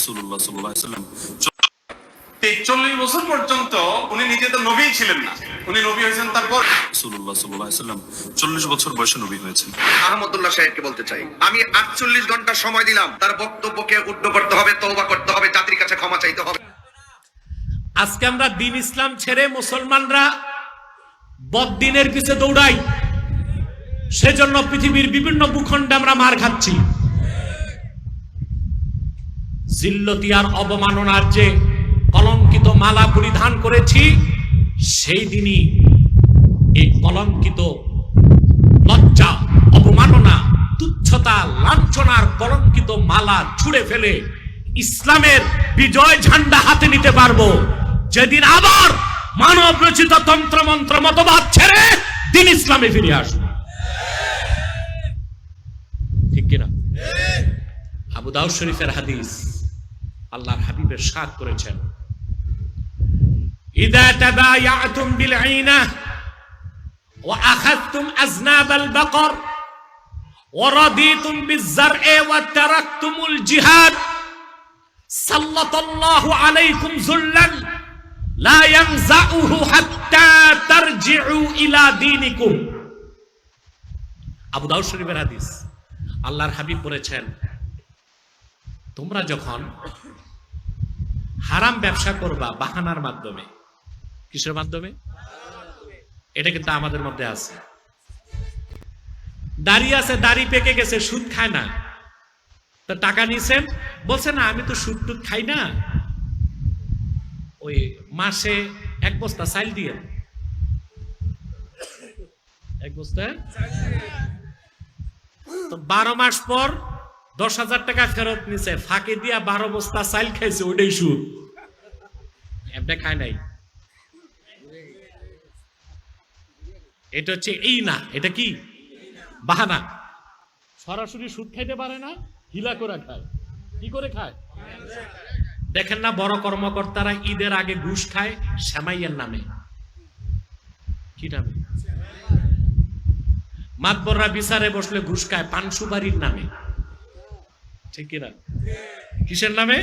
রাসূলুল্লাহ সাল্লাল্লাহু আলাইহি ওয়াসাল্লাম 40 বছর পর্যন্ত উনি নিজে তো নবী ছিলেন না, উনি নবী হয়েছেন তারপর। রাসূলুল্লাহ সাল্লাল্লাহু আলাইহি ওয়াসাল্লাম 40 বছর বয়সে নবী হয়েছেন। আহমদুল্লাহ সাহেবকে বলতে চাই, আমি 48 ঘন্টা সময় দিলাম, তার বক্তব্যকে উদ্ধ করতে হবে, তওবা করতে হবে, জাতির কাছে ক্ষমা চাইতে হবে। আজকে আমরা দিন ইসলাম ছেড়ে মুসলমানরা বদ্দিনের পিছে দৌড়াই, সেজন্য পৃথিবীর বিভিন্ন ভূখণ্ডে আমরা মার খাচ্ছি। জিল্লতি আর অবমাননার যে কলঙ্কিত মালা পরিধান করেছি, সেই দিনই এই কলঙ্কিত লজ্জা, অবমাননা, তুচ্ছতা, লাঞ্ছনার কলঙ্কিত মালা ছুঁড়ে ফেলে ইসলামের বিজয় ঝান্ডা হাতে নিতে পারবো, যেদিন আবার মানব রচিত তন্ত্র মন্ত্র মতবাদ ছেড়ে দিন ইসলামে ফিরে আসবো। ঠিক কিনা? আবু দাউদ শরীফের হাদিস, আল্লাহর হাবিবের সাদ করেছেন, ইদা তাবায়াতুম বিল আইনা ওয়া আখাযতুম আযনাবাল বাকর ওয়া রাদিতুম বিয-যার'i ওয়া তারাকতুমুল জিহাদ সাল্লাল্লাহু আলাইকুম যুল্লান লা ইয়ানজাউহু হাত্তা তারজিউ ইলা দীনিকুম। আবু দাউদ শরীফের হাদিস, আল্লাহর হাবিব বলেছেন, তোমরা যখন হারাম ব্যবসা করবা বাহানার মাধ্যমে, কিসের মাধ্যমে? এটা কিন্তু আমাদের মধ্যে আছে। দাড়ি আছে, দাড়ি পেকে গেছে, সুদ খায় না, তো টাকা নিছেন, বলছে না আমি তো সুদ টুদ খাই না, ওই মাসে 1 বস্তা চাল দিয়ে, 1 বস্তা, তো 12 মাস পর 10,000 টাকা ফেরত নিছে, ফাঁকে দিয়া 12 বস্তা চাল খাইছে, ওটাই সুদ। এমনি খায় নাই। এটা হচ্ছে এই না, এটা কি বাহানা। সরাসরি সুদ খাইতে পারে না, হিলা করে খায়। কি করে খায়? দেখেন না বড় কর্মকর্তারা ঈদের আগে ঘুষ খায় সেমাইয়ের নামে। কি নামে? মাতবররা বিচারে বসলে ঘুষ খায় পান সুপারির নামে। ঠিক কিনা? কিসের নামে?